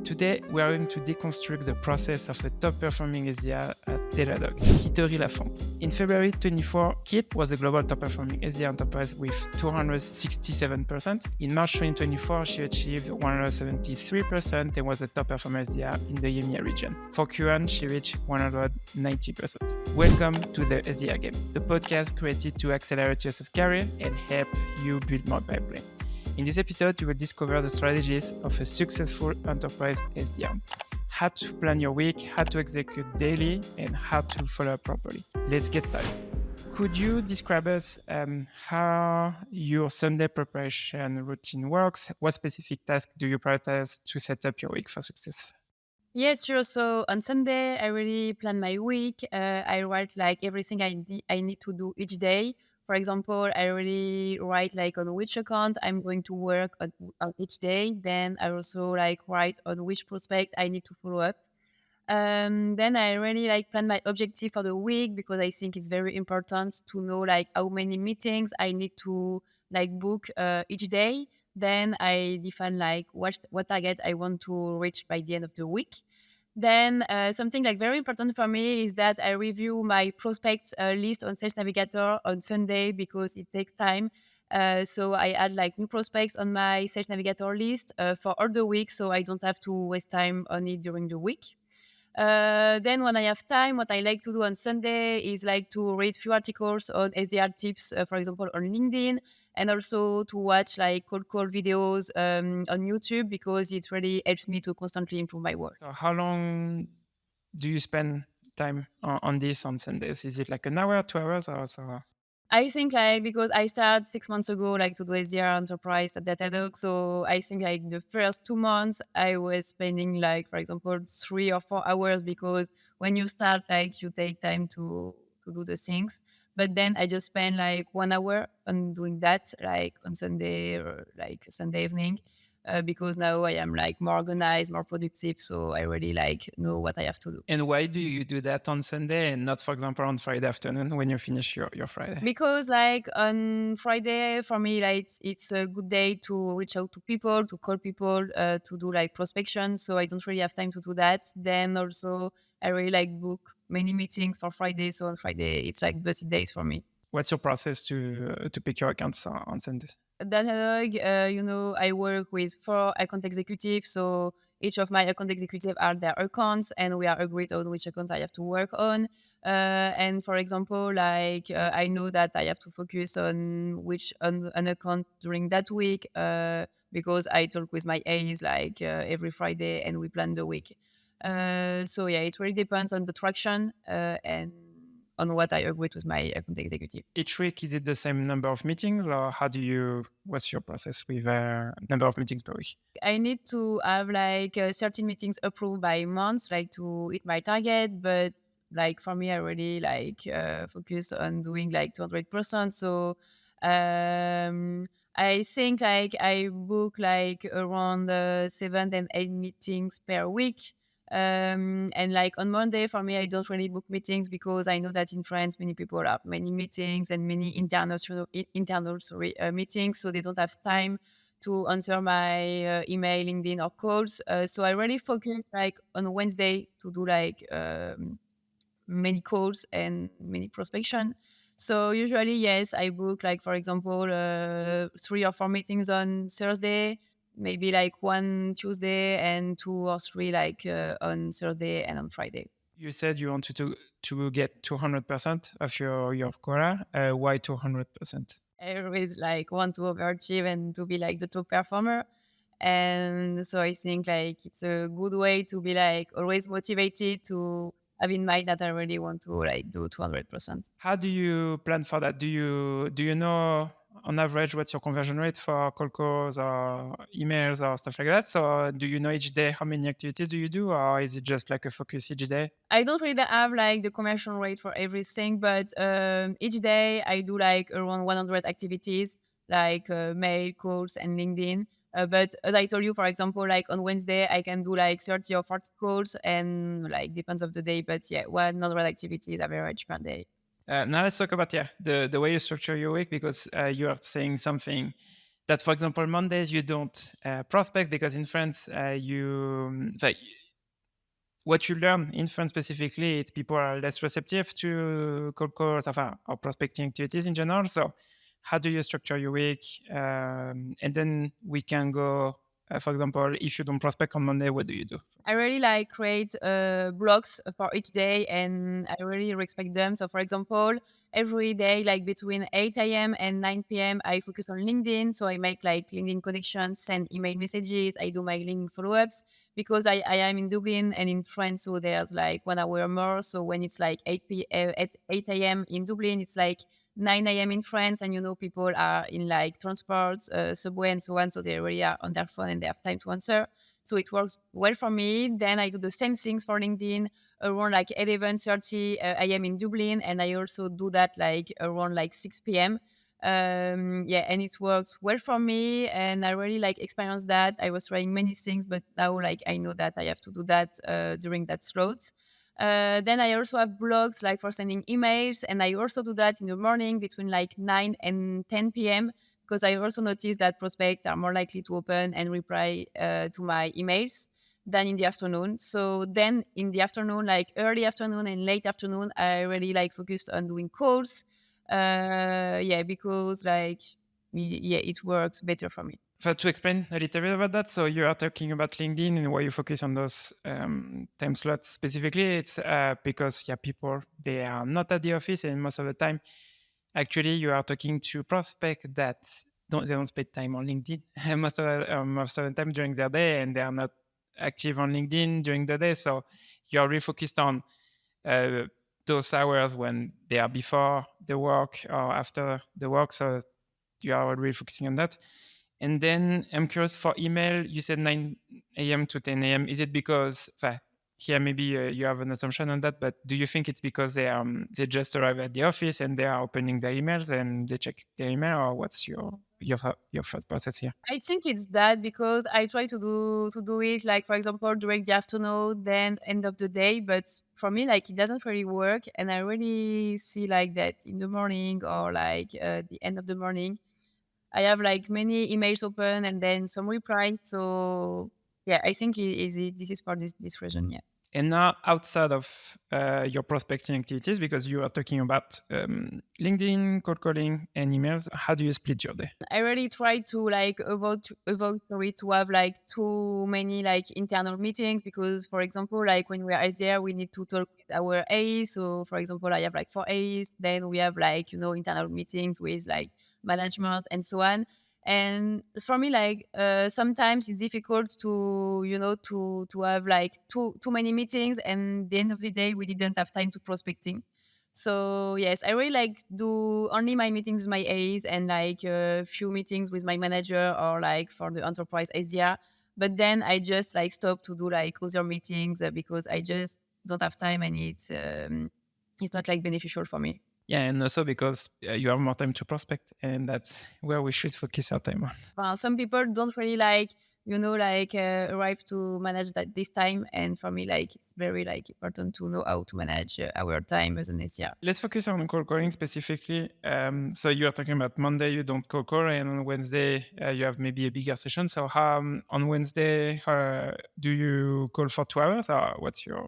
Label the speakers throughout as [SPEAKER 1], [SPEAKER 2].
[SPEAKER 1] Today, we are going to deconstruct the process of a top-performing SDR at Datadog, Quitterie Lafont. In February 24, Kit was a global top-performing SDR enterprise with 267%. In March 2024, she achieved 173% and was a top-performer SDR in the EMEA region. For Q1, she reached 190%. Welcome to the SDR Game, the podcast created to accelerate your SaaS career and help you build more pipeline. In this episode, you will discover the strategies of a successful enterprise SDR, how to plan your week, how to execute daily, and how to follow up properly. Let's get started. Could you describe us how your Sunday preparation routine works? What specific tasks do you prioritize to set up your week for success?
[SPEAKER 2] Yes, sure. So on Sunday, I really plan my week. I write like everything I need to do each day. For example, I really write like on which account I'm going to work on each day. Then I also like write on which prospect I need to follow up. Then I really like plan my objective for the week because I think it's very important to know like how many meetings I need to like book each day. Then I define like what target I want to reach by the end of the week. Then something like very important for me is that I review my prospects list on Sales Navigator on Sunday because it takes time. So I add like new prospects on my Sales Navigator list for all the week, so I don't have to waste time on it during the week. Then when I have time, what I like to do on Sunday is like to read few articles on SDR tips, for example, on LinkedIn, and also to watch like cold call videos on YouTube because it really helps me to constantly improve my work.
[SPEAKER 1] So how long do you spend time on this on Sundays? Is it like an hour, 2 hours, or so?
[SPEAKER 2] I think like because I started 6 months ago like to do SDR enterprise at Datadog, so I think like the first 2 months I was spending like for example 3 or 4 hours because when you start like you take time to do the things. But then I just spend like 1 hour on doing that like on Sunday or like Sunday evening. Because now I am like more organized, more productive, so I really like know what I have to do.
[SPEAKER 1] And why do you do that on Sunday and not, for example, on Friday afternoon when you finish your Friday?
[SPEAKER 2] Because like on Friday for me like it's a good day to reach out to people, to call people, to do like prospection, so I don't really have time to do that. Then also I really like book many meetings for Friday, so on Friday it's like busy days for me.
[SPEAKER 1] What's your process to pick your accounts on Sundays?
[SPEAKER 2] Datadog, I work with 4 account executives. So each of my account executives are their accounts, and we are agreed on which account I have to work on. And for example, like I know that I have to focus on an account during that week because I talk with my A's like every Friday, and we plan the week. So yeah, it really depends on the traction and on what I agreed with my account executive.
[SPEAKER 1] Each week, is it the same number of meetings, or what's your process with number of meetings per week?
[SPEAKER 2] I need to have like 13 meetings approved by month, like to hit my target. But like for me, I really like focus on doing like 200%. So I think like I book like around 7 and 8 meetings per week. And like on Monday for me, I don't really book meetings because I know that in France, many people have many meetings and many internal meetings. So they don't have time to answer my email, LinkedIn, or calls. So I really focus like on Wednesday to do like many calls and many prospection. So usually, yes, I book like for example 3 or 4 meetings on Thursday, maybe like one Tuesday and 2 or 3 like on Thursday and on Friday.
[SPEAKER 1] You said you wanted to get 200% of your quota. Why 200%?
[SPEAKER 2] I always like want to overachieve and to be like the top performer. And so I think like it's a good way to be like always motivated to have in mind that I really want to like do 200%.
[SPEAKER 1] How do you plan for that? Do you know on average what's your conversion rate for call calls or emails or stuff like that? So do you know each day how many activities do you do, or is it just like a focus each day?
[SPEAKER 2] I don't really have like the conversion rate for everything, but each day I do like around 100 activities, like mail, calls, and LinkedIn. But as I told you, for example, like on Wednesday, I can do like 30 or 40 calls and like depends of the day. But yeah, 100 activities average per day.
[SPEAKER 1] Now let's talk about the way you structure your week, because you are saying something that, for example, Mondays you don't prospect because in France what you learn in France specifically, it's people are less receptive to cold calls or prospecting activities in general. So how do you structure your week? And then we can go, for example, if you don't prospect on Monday, what do you do?
[SPEAKER 2] I really like create blocks for each day, and I really respect them. So for example, every day, like between 8 a.m. and 9 p.m., I focus on LinkedIn. So I make like LinkedIn connections, send email messages, I do my LinkedIn follow-ups because I am in Dublin and in France. So there's like 1 hour more. So when it's like 8 a.m. in Dublin, it's like 9 a.m. in France. And, people are in like transports, subway and so on. So they really are on their phone and they have time to answer. So it works well for me. Then I do the same things for LinkedIn around like 11:30 a.m. in Dublin. And I also do that like around like 6 p.m. And it works well for me. And I really like experience that. I was trying many things, but now like I know that I have to do that during that slot. Then I also have blogs like for sending emails. And I also do that in the morning between like 9 and 10 p.m. because I also noticed that prospects are more likely to open and reply to my emails than in the afternoon. So then in the afternoon, like early afternoon and late afternoon, I really like focused on doing calls. Because it works better for me.
[SPEAKER 1] To explain a little bit about that, so you are talking about LinkedIn and why you focus on those time slots specifically. It's because people, they are not at the office, and most of the time, actually, you are talking to prospects that they don't spend time on LinkedIn most of the time during their day, and they are not active on LinkedIn during the day. So you are really focused on those hours when they are before the work or after the work. So you are really focusing on that. And then I'm curious, for email, you said 9 a.m. to 10 a.m. Is it because, here maybe you have an assumption on that, but do you think it's because they just arrive at the office and they are opening their emails and they check their email, or what's your thought process here?
[SPEAKER 2] I think it's that because I try to do it like, for example, during the afternoon, then end of the day. But for me, like it doesn't really work, and I really see like that in the morning or like the end of the morning. I have like many emails open and then some replies. So yeah, I think this is for this reason. Yeah.
[SPEAKER 1] And now, outside of your prospecting activities, because you are talking about LinkedIn, cold calling, and emails, how do you split your day?
[SPEAKER 2] I really try to like avoid to have like too many like internal meetings because, for example, like when we are SDR, we need to talk with our AEs. So, for example, I have like 4 AEs. Then we have like internal meetings with like management and so on. And for me, like sometimes it's difficult to to have like too many meetings, and at the end of the day, we didn't have time to prospecting. So yes, I really like do only my meetings with my A's and like a few meetings with my manager or like for the enterprise SDR. But then I just like stop to do like other meetings because I just don't have time and it's not like beneficial for me.
[SPEAKER 1] Yeah, and also because you have more time to prospect, and that's where we should focus our time on.
[SPEAKER 2] Well, some people don't really like arrive to manage that this time, and for me like it's very like important to know how to manage our time as an SDR.
[SPEAKER 1] Let's focus on cold calling specifically. So you are talking about Monday, you don't cold call, and on Wednesday, you have maybe a bigger session. So on Wednesday, do you call for 2 hours, or what's your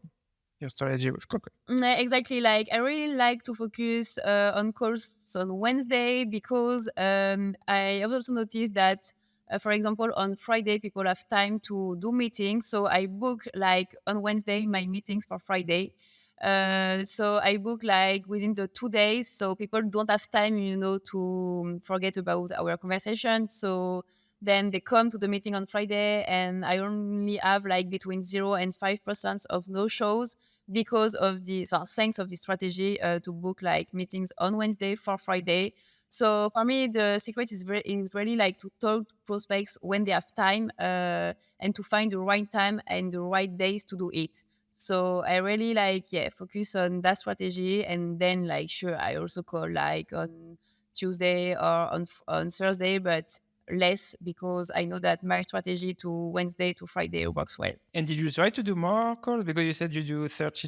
[SPEAKER 1] strategy with cold calling?
[SPEAKER 2] Exactly. Like I really like to focus on calls on Wednesday because I have also noticed that, for example, on Friday people have time to do meetings. So I book like on Wednesday my meetings for Friday. So I book like within the 2 days, so people don't have time, to forget about our conversation. So then they come to the meeting on Friday, and I only have like between 0 and 5% of no shows because of thanks of the strategy to book like meetings on Wednesday for Friday. So for me, the secret is really like to talk to prospects when they have time and to find the right time and the right days to do it. So I really focus on that strategy, and then like sure I also call like on Tuesday or on Thursday, but less because I know that my strategy to Wednesday to Friday works well.
[SPEAKER 1] And did you try to do more calls? Because you said you do 30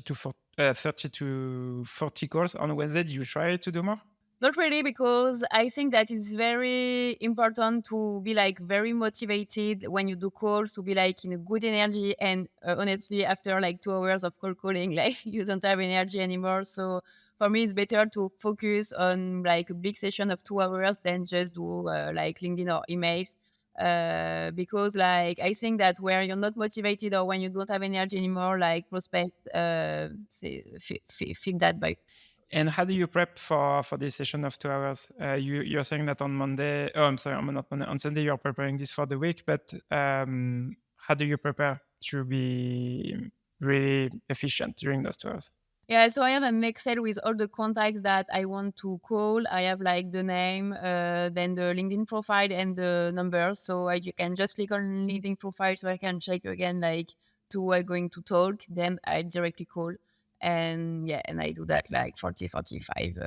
[SPEAKER 1] to 40 calls on Wednesday. Did you try to do more?
[SPEAKER 2] Not really, because I think that it's very important to be like very motivated when you do calls, to be like in a good energy. And honestly, after like 2 hours of cold calling, like you don't have energy anymore. So for me, it's better to focus on like a big session of 2 hours than just do like LinkedIn or emails. Because like I think that where you're not motivated or when you don't have energy anymore, like prospect feel that by.
[SPEAKER 1] And how do you prep for this session of 2 hours? You're saying that on Monday. Oh, I'm sorry, not Monday. On Sunday, you're preparing this for the week. But how do you prepare to be really efficient during those 2 hours?
[SPEAKER 2] Yeah, so I have an Excel with all the contacts that I want to call. I have like the name, then the LinkedIn profile and the number. So you can just click on LinkedIn profile so I can check again like to who I'm going to talk. Then I directly call. And yeah, and I do that like 40, 45.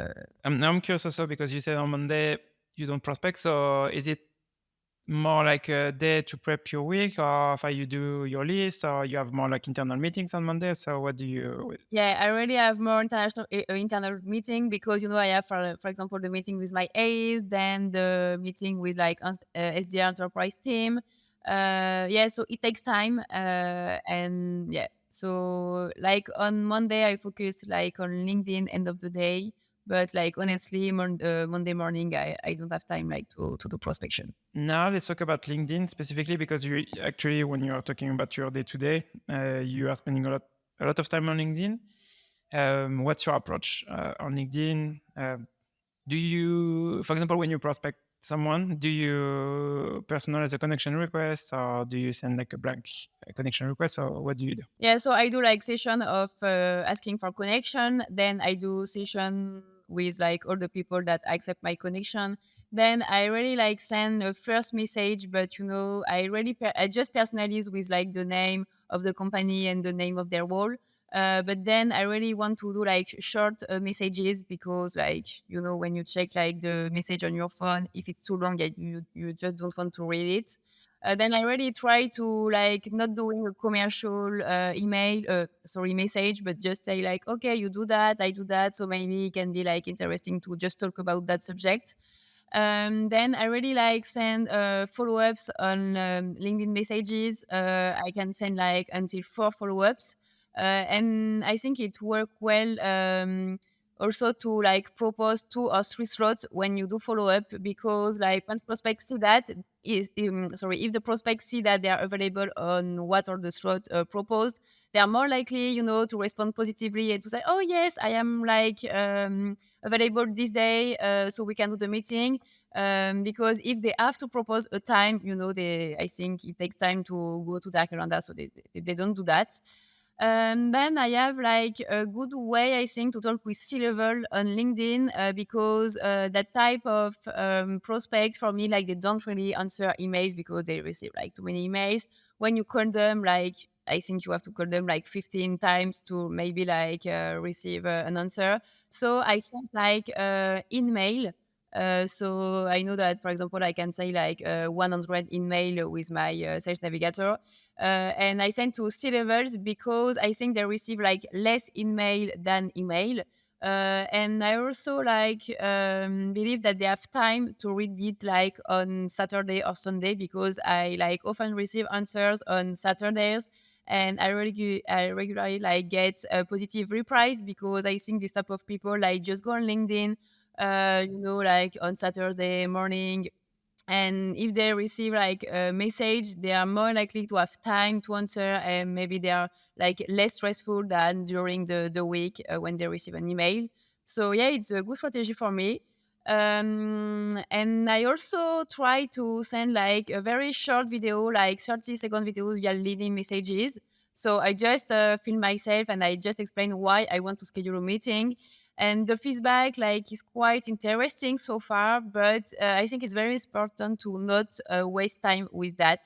[SPEAKER 1] Now I'm curious also because you said on Monday you don't prospect. So is it more like a day to prep your week, or if you do your list, or you have more like internal meetings on Monday? So what do you?
[SPEAKER 2] Yeah, I already have more internal meeting because I have for example the meeting with my A's, then the meeting with like SDR enterprise team. Yeah, so it takes time, and yeah, so like on Monday I focused like on LinkedIn end of the day, but like honestly Monday morning I don't have time like to do prospection.
[SPEAKER 1] Now let's talk about LinkedIn specifically, because you actually, when you are talking about your day to day, you are spending a lot of time on LinkedIn. What's your approach on LinkedIn? Do you, for example, when you prospect someone, do you personalize a connection request, or do you send like a blank connection request, or what do you do?
[SPEAKER 2] Yeah, so I do like session of asking for connection. Then I do session with like all the people that accept my connection. Then I really like send a first message, but I just personalize with like the name of the company and the name of their role. But then I really want to do like short messages because like when you check like the message on your phone, if it's too long, you just don't want to read it. Then I really try to like not doing a commercial message, but just say like, okay, you do that, I do that, so maybe it can be like interesting to just talk about that subject. Then I really like send follow-ups on LinkedIn messages. I can send like until 4 follow-ups, and I think it worked well. Also to like propose 2 or 3 slots when you do follow up, because like once prospects see that if the prospects see that they are available on what are the slots proposed, they are more likely to respond positively and to say, oh yes, I am like available this day, so we can do the meeting. Because if they have to propose a time, I think it takes time to go to their calendar, so they don't do that. Then I have like a good way, I think, to talk with C-level on LinkedIn, because that type of prospect for me, like they don't really answer emails because they receive like too many emails. When you call them, like I think you have to call them like 15 times to maybe like receive an answer. So I sent like email. So I know that, for example, I can say like 100 email with my Sales Navigator, and I send to C-levels because I think they receive like less email than email. And I also like believe that they have time to read it like on Saturday or Sunday, because I like often receive answers on Saturdays, and I regularly like get a positive replies, because I think this type of people like just go on LinkedIn, like on Saturday morning, and if they receive like a message, they are more likely to have time to answer, and maybe they are like less stressful than during the week when they receive an email. So yeah, it's a good strategy for me. And I also try to send like a very short video, like 30-second videos via LinkedIn messages. So I just film myself and I just explain why I want to schedule a meeting, and the feedback like is quite interesting so far. But I think it's very important to not waste time with that,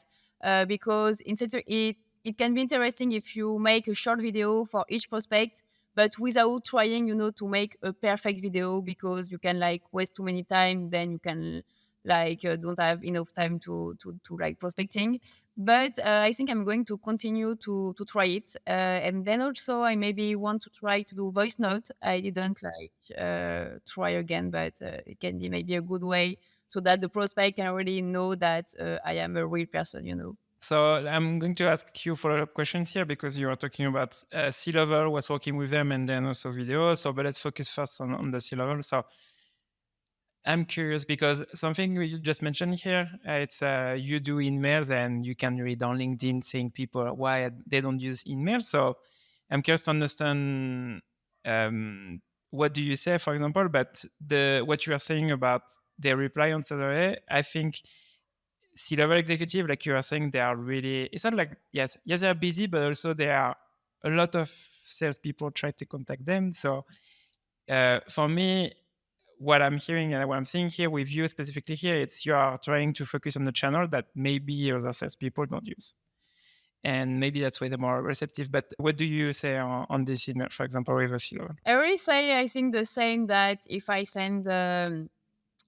[SPEAKER 2] because instead it can be interesting if you make a short video for each prospect, but without trying to make a perfect video, because you can like waste too many time, then you can like don't have enough time to like prospecting. But I think I'm going to continue to try it, and then also I maybe want to try to do voice note. I didn't like try again, but it can be maybe a good way so that the prospect can already know that I am a real person, you know.
[SPEAKER 1] So I'm going to ask you follow-up questions here because you are talking about C-level was working with them and then also video. So, but let's focus first on the C-level. So I'm curious because something you just mentioned here, it's you do emails and you can read on LinkedIn saying people why they don't use email. So I'm curious to understand what do you say, for example, but what you are saying about their reply on salary, I think C-level executive, like you are saying, they are really, it's not like, yes, they're busy, but also there are a lot of salespeople try to contact them. So for me, what I'm hearing and what I'm seeing here with you specifically here, it's you are trying to focus on the channel that maybe other salespeople don't use. And maybe that's why they're more receptive. But what do you say on this, for example, with a C-level?
[SPEAKER 2] I already say I think the same that if I send a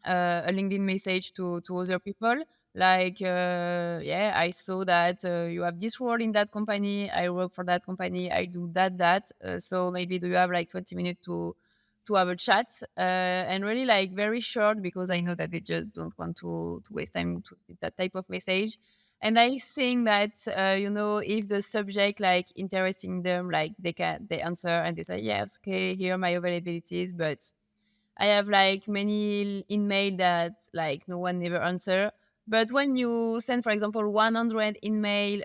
[SPEAKER 2] LinkedIn message to other people, like yeah, I saw that you have this role in that company, I work for that company, I do that, so maybe do you have like 20 minutes to have a chat, and really like very short, because I know that they just don't want to waste time to that type of message. And I think that if the subject like interesting them, like they answer and they say yes, okay, here are my availabilities. But I have like many email that like no one never answer. But when you send, for example, 100 email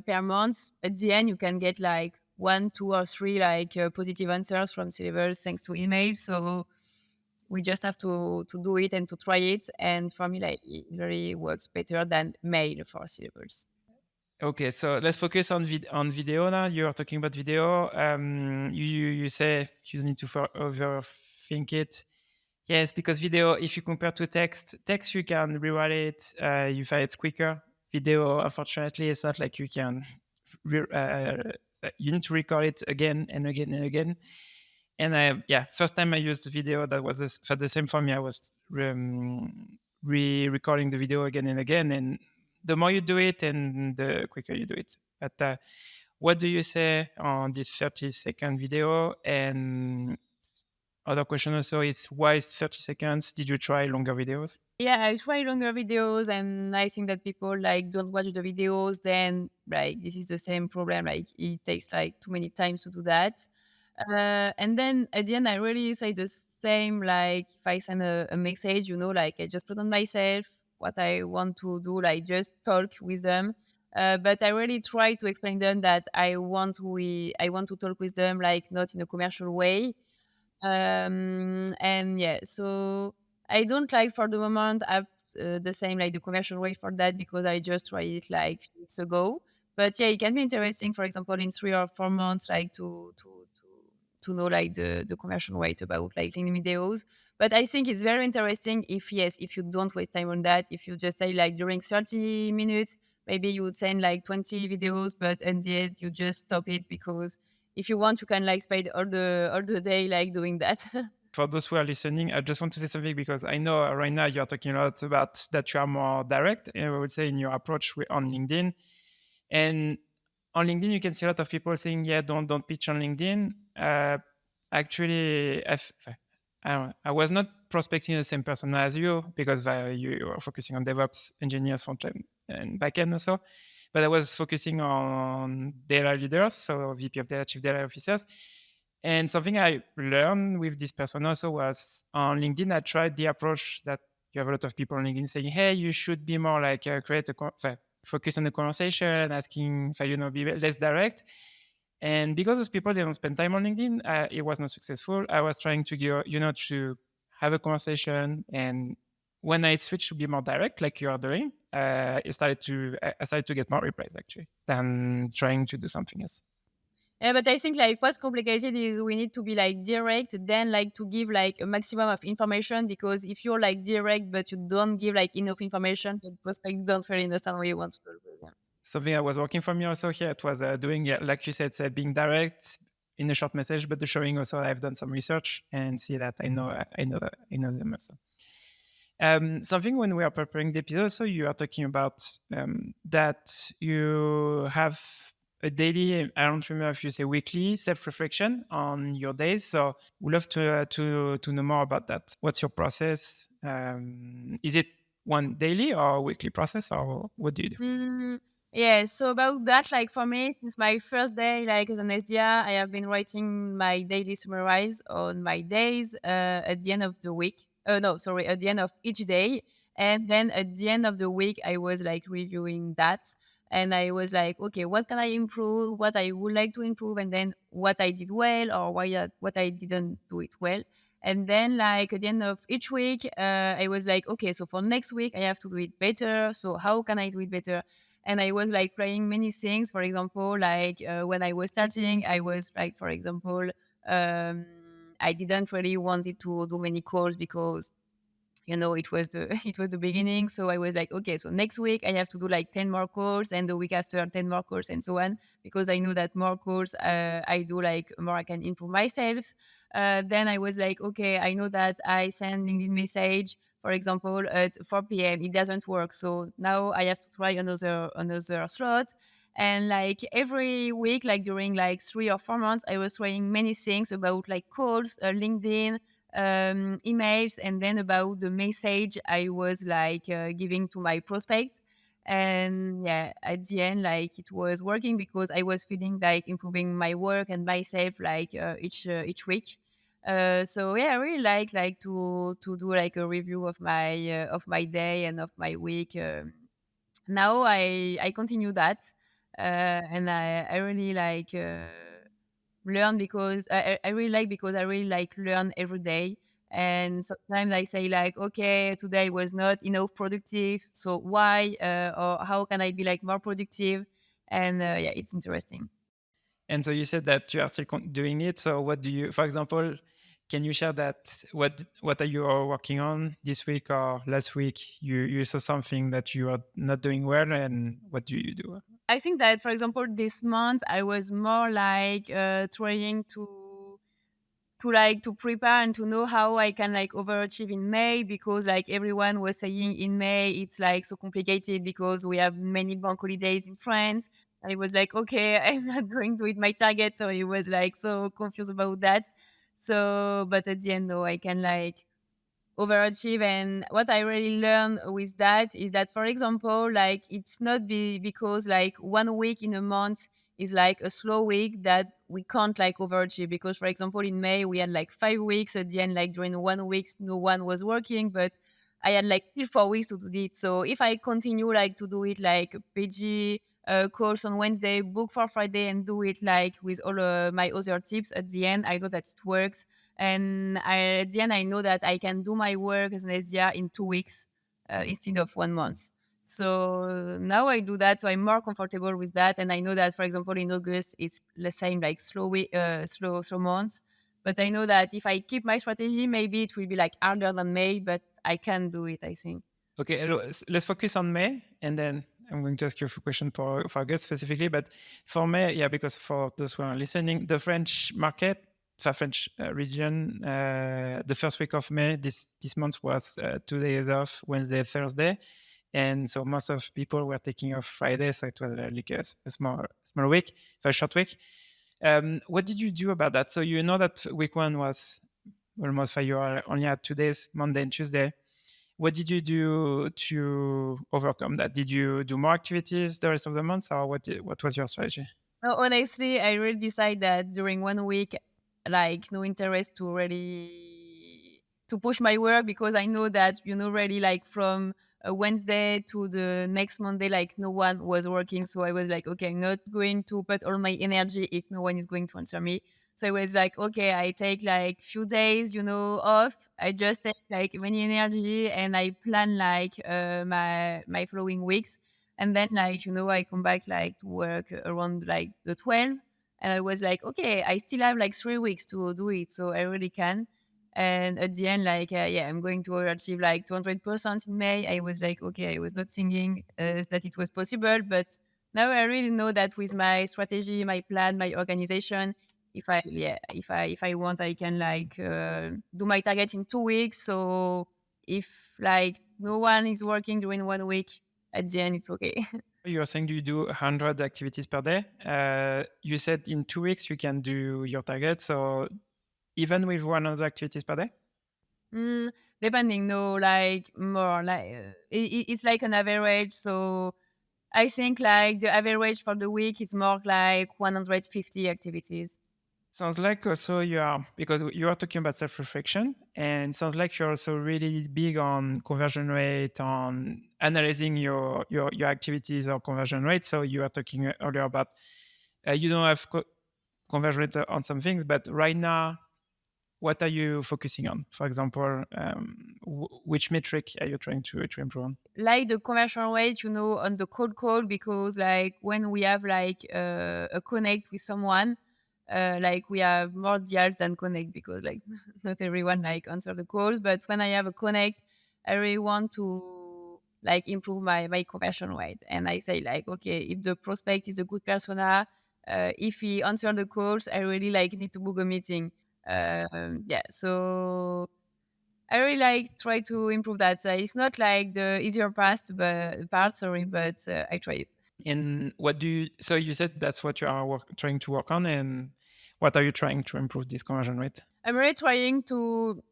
[SPEAKER 2] per month, at the end you can get like 1, 2, or 3 like positive answers from C-levels thanks to email. So we just have to do it and to try it. And for me, like it really works better than mail for C-levels.
[SPEAKER 1] Okay, so let's focus on video now. You are talking about video. You say you don't need to overthink it. Yes, because video, if you compare to text you can rewrite it. You find it's quicker. Video, unfortunately, it's not like you can. You need to record it again and again and again. And first time I used video, that was for the same for me. I was re-recording the video again and again, and the more you do it, and the quicker you do it. But what do you say on this 30-second video? And other question also is why is 30 seconds? Did you try longer videos?
[SPEAKER 2] Yeah, I try longer videos, and I think that people like don't watch the videos. Then like this is the same problem. Like it takes like too many times to do that. And then at the end, I really say the same. Like if I send a message, like I just put on myself what I want to do, like just talk with them. But I really try to explain them that I want to talk with them, like not in a commercial way. And yeah, so I don't like for the moment have the same like the commercial rate for that, because I just tried it like few weeks ago. But yeah, it can be interesting, for example, in 3 or 4 months, like to know like the commercial rate about like LinkedIn videos. But I think it's very interesting if you don't waste time on that, if you just say like during 30 minutes, maybe you would send like 20 videos, but in the end you just stop it, because if you want, you can like spend all the day like doing that.
[SPEAKER 1] For those who are listening, I just want to say something because I know right now you're talking a lot about that you are more direct, I would say, in your approach on LinkedIn. And on LinkedIn, you can see a lot of people saying, yeah, don't pitch on LinkedIn. Actually, I was not prospecting the same person as you because you are focusing on DevOps engineers, front-end and back-end also. But I was focusing on data leaders, so VP of data, chief data officers. And something I learned with this person also was on LinkedIn, I tried the approach that you have a lot of people on LinkedIn saying, hey, you should be more like focus on the conversation, asking, be less direct. And because those people, they don't spend time on LinkedIn, it was not successful. I was trying to go, to have a conversation. And when I switched to be more direct, like you are doing, I started to get more replies actually than trying to do something else.
[SPEAKER 2] Yeah, but I think like what's complicated is we need to be like direct, then like to give like a maximum of information, because if you're like direct but you don't give like enough information, the prospects don't really understand what you want to do with them.
[SPEAKER 1] Something that was working for me also here, it was doing, like you said, being direct in a short message, but the showing also I've done some research and see that I know them also. Something when we are preparing the episode, so you are talking about that you have a daily, I don't remember if you say weekly, self-reflection on your days. So we'd love to know more about that. What's your process? Is it one daily or weekly process, or what do you do?
[SPEAKER 2] Yeah, so about that, like for me, since my first day, like as an SDR, I have been writing my daily summarize on my days at the end of the week. No, sorry, at the end of each day. And then at the end of the week, I was like reviewing that. And I was like, okay, what can I improve? What I would like to improve? And then what I did well or what I didn't do it well. And then, like at the end of each week, I was like, okay, so for next week, I have to do it better. So how can I do it better? And I was like trying many things. For example, like when I was starting, I was like, for example, um, I didn't really wanted to do many calls because it was the it was the beginning. So I was like, okay, so next week I have to do like 10 more calls, and the week after 10 more calls, and so on, because I know that more calls I do, like more I can improve myself. Then I was like, okay, I know that I send LinkedIn message, for example, at 4 p.m. It doesn't work, so now I have to try another slot. And like every week, like during like 3 or 4 months, I was trying many things about like calls, LinkedIn, emails, and then about the message I was like giving to my prospects. And yeah, at the end, like it was working because I was feeling like improving my work and myself like each week. So yeah, I really like to do like a review of my day and of my week. Now I continue that, and I really like. Learn because I really like, because I really like learn every day. And sometimes I say like, okay, today was not enough productive, so why, or how can I be like more productive? And yeah, it's interesting.
[SPEAKER 1] And so you said that you are still doing it. So what do you, for example, can you share that what are you all working on this week or last week? You saw something that you are not doing well, and what do you do?
[SPEAKER 2] I think that, for example, this month I was more like trying to prepare and to know how I can like overachieve in May, because like everyone was saying in May it's like so complicated because we have many bank holidays in France. I was like, okay, I'm not going to hit my target, so I was like so confused about that. So, but at the end, though, I can like overachieve. And what I really learned with that is that, for example, like it's not because like 1 week in a month is like a slow week that we can't like overachieve. Because, for example, in May we had like 5 weeks at the end, like during 1 week no one was working, but I had like still 4 weeks to do it. So if I continue like to do it like PG course on Wednesday, book for Friday, and do it like with all my other tips, at the end I know that it works. And at the end, I know that I can do my work as an SDR in 2 weeks instead of 1 month. So now I do that, so I'm more comfortable with that. And I know that, for example, in August it's the same, like slow months. But I know that if I keep my strategy, maybe it will be like harder than May, but I can do it, I think.
[SPEAKER 1] Okay, let's focus on May, and then I'm going to ask you a few questions for August specifically. But for May, yeah, because for those who are listening, the French market, the French region, the first week of May, this month was 2 days off, Wednesday, Thursday. And so most of people were taking off Friday, so it was like a small week, very short week. What did you do about that? So you know that week one was almost 5. You only had 2 days, Monday and Tuesday. What did you do to overcome that? Did you do more activities the rest of the month, or what was your strategy?
[SPEAKER 2] No, honestly, I really decide that during 1 week, like no interest to really to push my work, because I know that really like from Wednesday to the next Monday, like no one was working. So I was like, okay, I'm not going to put all my energy if no one is going to answer me. So I was like, okay, I take like few days, off. I just take like many energy, and I plan like my following weeks. And then, like, I come back like to work around like the 12. And I was like, okay, I still have like 3 weeks to do it. So I really can. And at the end, like, yeah, I'm going to achieve like 200% in May. I was like, okay, I was not thinking that it was possible. But now I really know that with my strategy, my plan, my organization, if I want, I can like do my target in 2 weeks. So if like no one is working during 1 week, at the end, it's okay.
[SPEAKER 1] You are saying you do 100 activities per day. You said in 2 weeks you can do your target. So even with 100 activities per day?
[SPEAKER 2] Depending, no, like more like it's like an average. So I think like the average for the week is more like 150 activities.
[SPEAKER 1] Sounds like also you are, because you are talking about self-reflection, and sounds like you're also really big on conversion rate, on analyzing your activities or conversion rate. So you are talking earlier about you don't have conversion rate on some things, but right now, what are you focusing on? For example, which metric are you trying to improve on?
[SPEAKER 2] Like the conversion rate, on the cold call, because like when we have like a connect with someone, like we have more deals than connect, because like not everyone like answer the calls. But when I have a connect, I really want to like improve my conversion rate. And I say like, okay, if the prospect is a good persona, if he answer the calls, I really like need to book a meeting. So I really like try to improve that. So it's not like the easier part, but I try it.
[SPEAKER 1] And so you said that's what you are trying to work on, and what are you trying to improve this conversion rate?
[SPEAKER 2] I'm really trying to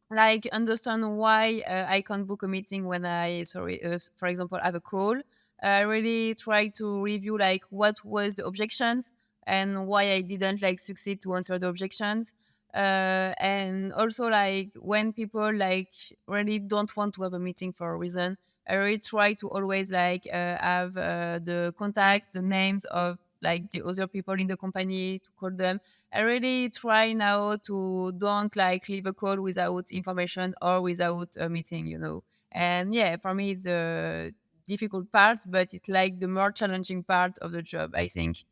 [SPEAKER 2] like understand why I can't book a meeting when for example, have a call. I really try to review like what was the objections and why I didn't like succeed to answer the objections. And also like when people like really don't want to have a meeting for a reason, I really try to always like have the contacts, the names of like the other people in the company to call them. I really try now to don't like leave a call without information or without a meeting. And yeah, for me it's a difficult part, but it's like the more challenging part of the job, I think.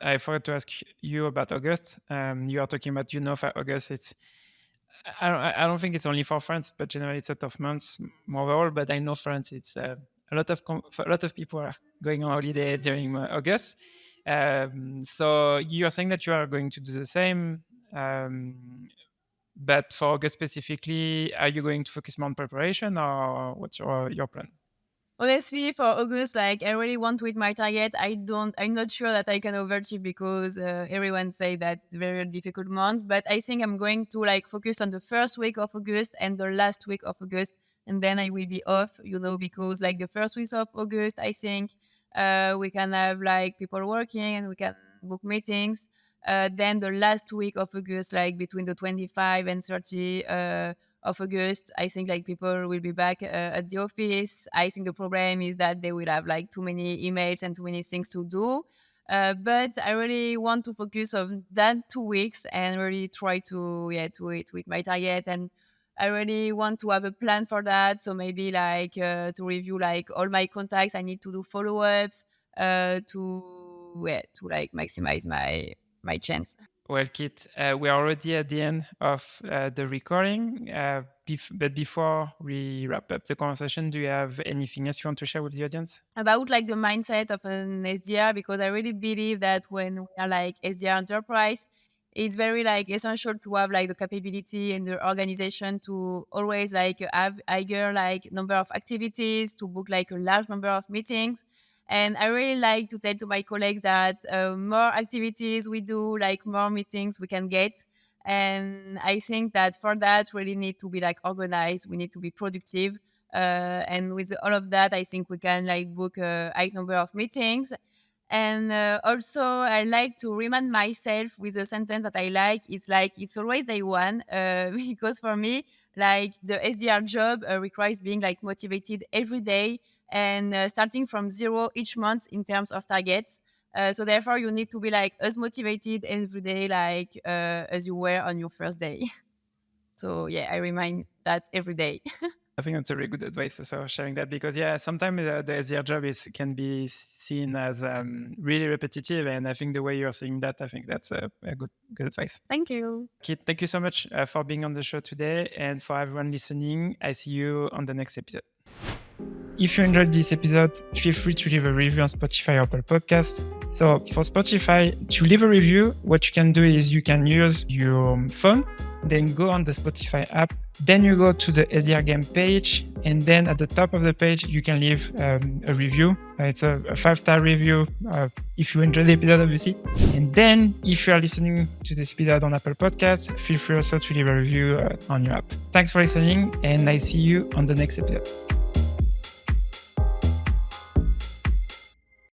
[SPEAKER 1] I forgot to ask you about August. You are talking about, for August, it's I don't think it's only for France, but generally it's a tough month overall. But I know France, it's a lot of people are going on holiday during August. So you are saying that you are going to do the same, but for August specifically, are you going to focus more on preparation, or what's your plan?
[SPEAKER 2] Honestly, for August, like I really want to hit my target. I'm not sure that I can overachieve, because everyone say that it's a very difficult month. But I think I'm going to like focus on the first week of August and the last week of August, and then I will be off. Because like the first week of August, I think we can have like people working and we can book meetings. Then the last week of August, like between the 25 and 30. Of August, I think like people will be back at the office. I think the problem is that they will have like too many emails and too many things to do. But I really want to focus on that 2 weeks and really try to hit my target. And I really want to have a plan for that. So maybe like to review like all my contacts. I need to do follow-ups to like maximize my chance.
[SPEAKER 1] Well, Kit, we are already at the end of the recording. But before we wrap up the conversation, do you have anything else you want to share with the audience?
[SPEAKER 2] About like the mindset of an SDR, because I really believe that when we are like SDR enterprise, it's very like essential to have like the capability and the organization to always like have higher like number of activities, to book like a large number of meetings. And I really like to tell to my colleagues that more activities we do, like more meetings we can get. And I think that for that, really need to be like organized. We need to be productive. And with all of that, I think we can like book a high number of meetings. And also, I like to remind myself with a sentence that I like. It's like, it's always day one. Because for me, like the SDR job requires being like motivated every day and starting from zero each month in terms of targets. So therefore, you need to be like as motivated every day, like as you were on your first day. So yeah, I remind that every day.
[SPEAKER 1] I think that's a really good advice, so sharing that, because sometimes the SDR job can be seen as really repetitive, and I think the way you're saying that, I think that's a good advice.
[SPEAKER 2] Thank you.
[SPEAKER 1] Kit, thank you so much for being on the show today, and for everyone listening, I see you on the next episode. If you enjoyed this episode, feel free to leave a review on Spotify or Apple Podcasts. So for Spotify, to leave a review, what you can do is you can use your phone, then go on the Spotify app, Then you go to the SDR Game page, and then at the top of the page, you can leave a review. It's a 5-star review if you enjoy the episode, obviously. And then if you are listening to this episode on Apple Podcasts, feel free also to leave a review on your app. Thanks for listening, and I see you on the next episode.